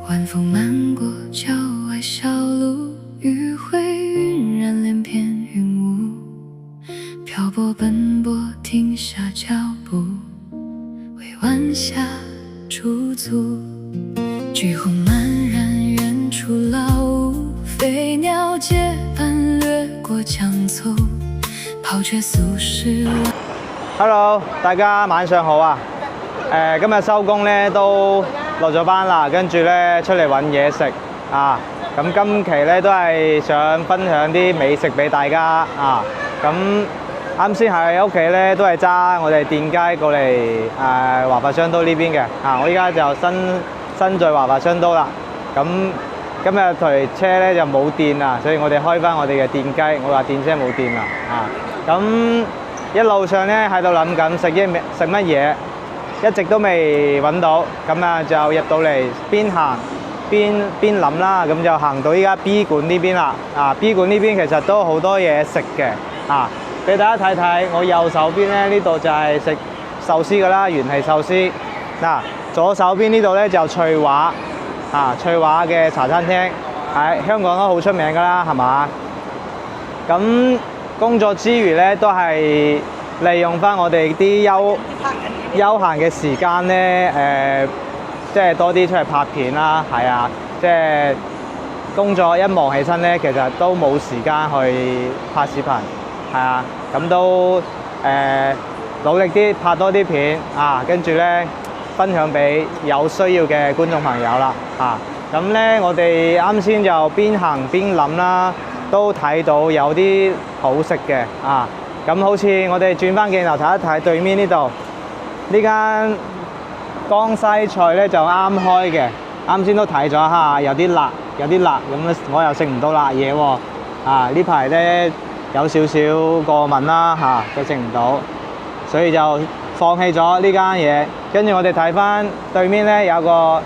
晚风漫过郊外小路，余晖晕染连片云雾，漂泊奔波停下脚步，为晚霞驻足。橘红漫然远处老屋，飞鸟结伴掠过江簇，抛却俗世。Hello， 大家晚上好啊！今日收工咧都落咗班啦，跟住咧出嚟揾嘢食啊！咁今期咧都係想分享啲美食俾大家啊！咁啱先喺屋企咧都係揸我哋電街過嚟華發商都呢邊嘅啊！我依家就身在華發商都啦。咁今日台車咧就冇電啦，所以我哋開翻我哋嘅電雞。我話電車冇電啦啊！咁一路上咧喺度諗緊食乜嘢，一直都未揾到，咁啊就入到嚟邊行邊諗啦，咁就行到依家 B 館呢邊啦。啊 B 館呢邊其實都好多嘢食嘅啊，俾大家睇睇。我右手邊咧呢度就係食壽司㗎啦，元氣壽司。嗱，左手邊呢度咧就翠華啊，翠華嘅茶餐廳喺香港都好出名㗎啦，係嘛？咁工作之餘咧，都係利用翻我哋啲休閒嘅時間咧，即係多啲出嚟拍片啦，係啊，即係工作一忙起身咧，其實都冇時間去拍視頻，係啊，咁都努力啲拍多啲片啊，跟住咧分享俾有需要嘅觀眾朋友啦，啊，咁咧我哋啱先就邊行邊諗啦。都睇到有啲好食嘅啊！咁好似我哋轉翻鏡頭睇一睇對面呢度呢間江西菜咧就啱開嘅，啱先都睇咗下，有啲辣，咁我又食唔到辣嘢喎啊！呢排咧有少少過敏啦嚇，都食唔到，所以就放棄咗呢間嘢。跟住我哋睇翻對面咧有個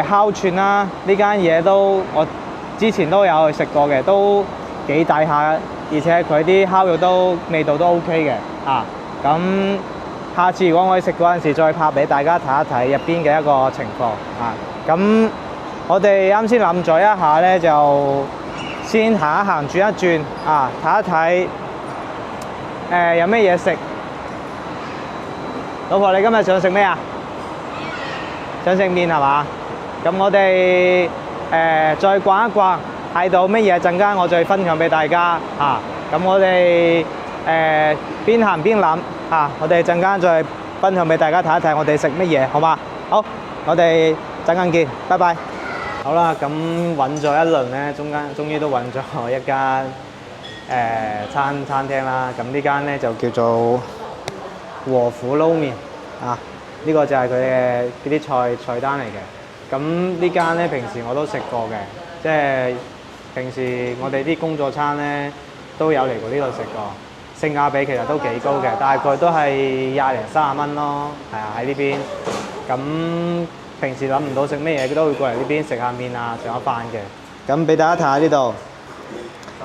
烤串啦，呢間嘢都我之前都有去食過嘅，都幾抵下，而且佢啲烤肉都味道都 OK 嘅啊！咁下次如果我去食嗰陣時，再拍俾大家睇一睇入邊嘅一個情況啊！咁我哋啱先諗咗一下咧，就先行一行轉一轉啊，睇一睇有咩嘢食。老婆，你今日想食咩啊？想食麵係嘛？咁我哋再逛一逛，睇到乜嘢陣間我再分享俾大家啊！咁我哋邊行邊諗啊！我哋陣間再分享俾大家睇一睇我哋食乜嘢，好嘛？好，我哋陣間見，拜拜。好啦，咁揾咗一輪咧，終於都揾咗一間餐廳啦。咁呢間咧就叫做和府撈麵啊！呢個就係佢嘅嗰啲菜單嚟嘅。咁呢間咧平時我都食過嘅，即係平時我哋啲工作餐咧都有嚟過呢度食過，性價比其實都幾高嘅，大概都係20零30蚊咯，係啊喺呢邊。咁平時諗唔到食咩嘢，都會過嚟呢邊食下麵啊，食下飯嘅。咁俾大家睇下呢度，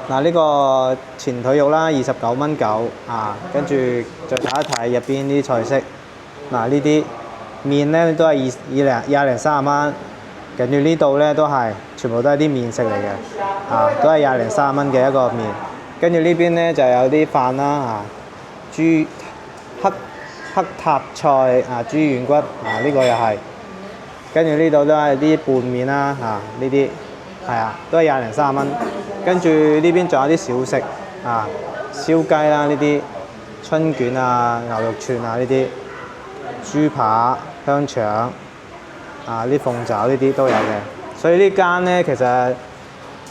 嗱呢個前腿肉啦，29.9蚊啊，跟住再睇一睇入邊啲菜式，嗱呢啲。麵咧都係20零30蚊，跟住呢度咧都係全部都係啲麵食嚟嘅，啊都係20零30蚊嘅一個麵。跟住呢邊咧就有啲飯啦，啊豬黑塔菜啊豬軟骨啊呢個又係，跟住呢度都係啲拌麵啦，啊呢啲係啊都係20零30蚊。跟住呢邊仲有啲小食啊燒雞啦呢啲，春卷啊牛肉串啊呢啲，豬扒。香腸啊，啲鳳爪呢啲都有嘅，所以呢間咧其實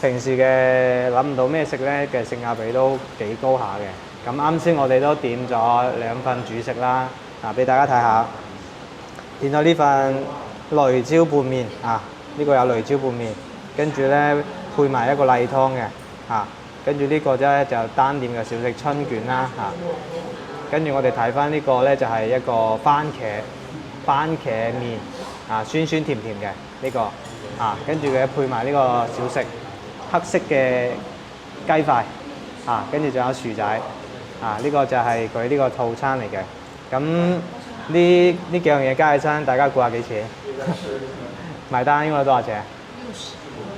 平時嘅諗唔到咩食咧嘅性價比都幾高下嘅。咁啱先我哋都點咗2份主食啦，俾大家睇下，點咗呢份雷椒拌麵啊，呢個有雷椒拌麵，跟住咧配埋一個例湯嘅啊，跟住呢個咧就單點嘅小食春卷啦啊，跟住我哋睇翻呢個咧就係一個番茄麵啊，酸酸甜甜嘅呢個啊，跟住佢配埋呢個小食黑色嘅雞塊啊，跟住仲有薯仔啊，呢個就係佢呢個套餐嚟嘅。咁呢幾樣嘢加起身，大家估下幾錢？埋單應該多少錢？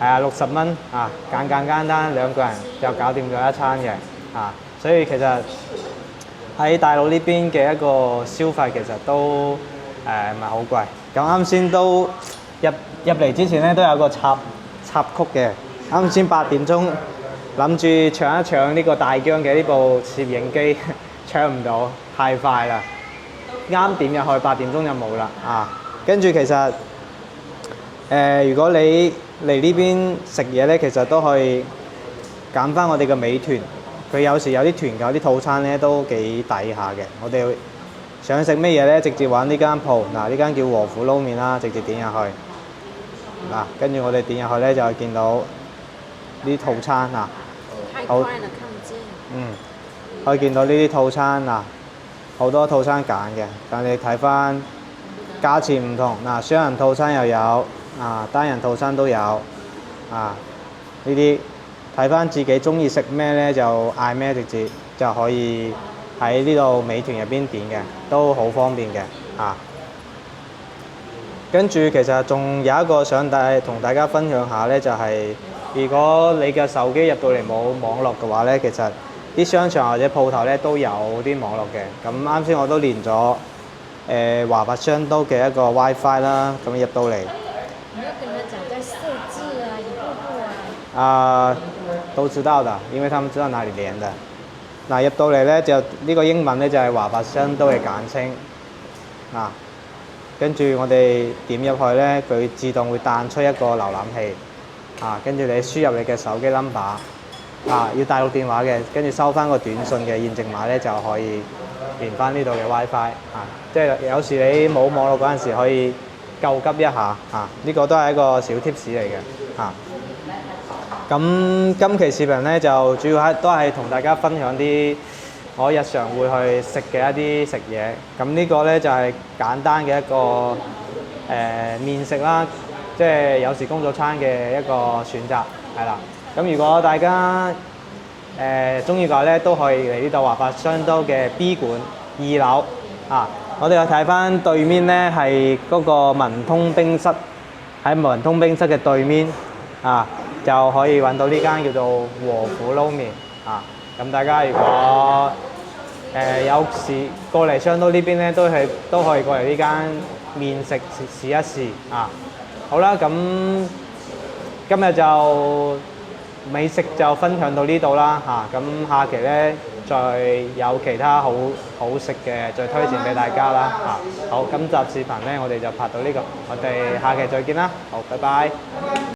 係啊，60蚊啊，簡單兩個人就搞掂咗一餐嘅啊，所以其實喺大陸呢邊嘅一個消費其實都唔係好貴。咁啱先都入嚟之前咧都有個插曲嘅，啱先8點鐘諗住搶一搶呢個大疆嘅呢部攝影機，搶唔到，太快啦！啱點入去8點鐘就冇啦啊！跟住其實如果你嚟呢邊食嘢咧，其實都可以揀翻我哋嘅美團，佢有時有啲團購啲套餐咧都幾抵下嘅。我哋想食咩嘢咧，直接揾呢間鋪，嗱呢間叫和府撈麵啦，直接點入去。嗱，跟住我哋點入去咧就見到呢套餐嗱，好，可以見到呢啲套餐嗱，好多套餐揀嘅，但你睇翻價錢唔同，嗱雙人套餐又有，啊單人套餐都有，啊呢啲睇翻自己中意食咩咧就嗌咩，直接就可以喺呢度美團入邊點嘅，都好方便嘅啊。跟住其實仲有一個想同大家分享下咧，就係如果你嘅手機入到嚟冇網絡嘅話咧，其實啲商場或者鋪頭咧都有啲網絡嘅。咁啱先我都連咗華發商都嘅一個 WiFi 啦，咁入到嚟。你要跟他講在設置啊，一步步啊。都知道的，因為他們知道哪裡連的。嗱入到嚟咧就呢個英文咧就係華發商都嘅簡稱。嗱，跟住我哋點入去咧，佢自動會彈出一個瀏覽器。啊，跟住你輸入你嘅手機 number。啊，要大陸電話嘅，跟住收翻個短信嘅驗證碼咧就可以連翻呢度嘅 WiFi。啊，即係有時你冇網絡嗰陣時可以救急一下。啊，呢個都係一個小 tips 嚟嘅。啊。咁今期視頻咧就主要都係同大家分享啲我日常會去食嘅一啲食嘢。咁呢個咧就係簡單嘅一個麵食啦，即係有時工作餐嘅一個選擇，係啦。咁如果大家中意嘅話咧，都可以嚟呢度華發商都嘅 B 館2樓啊。我哋又睇翻對面咧係嗰個文通冰室，喺文通冰室嘅對面啊。就可以揾到呢間叫做和府撈麵啊！咁大家如果有時過嚟商都呢邊咧，都可以過嚟呢間麵食試一試啊！好啦，咁今日就美食就分享到呢度啦嚇，咁下期咧再有其他好食嘅再推薦俾大家啦嚇。好，今集視頻咧我哋就拍到呢個，我哋下期再見啦，好，拜拜。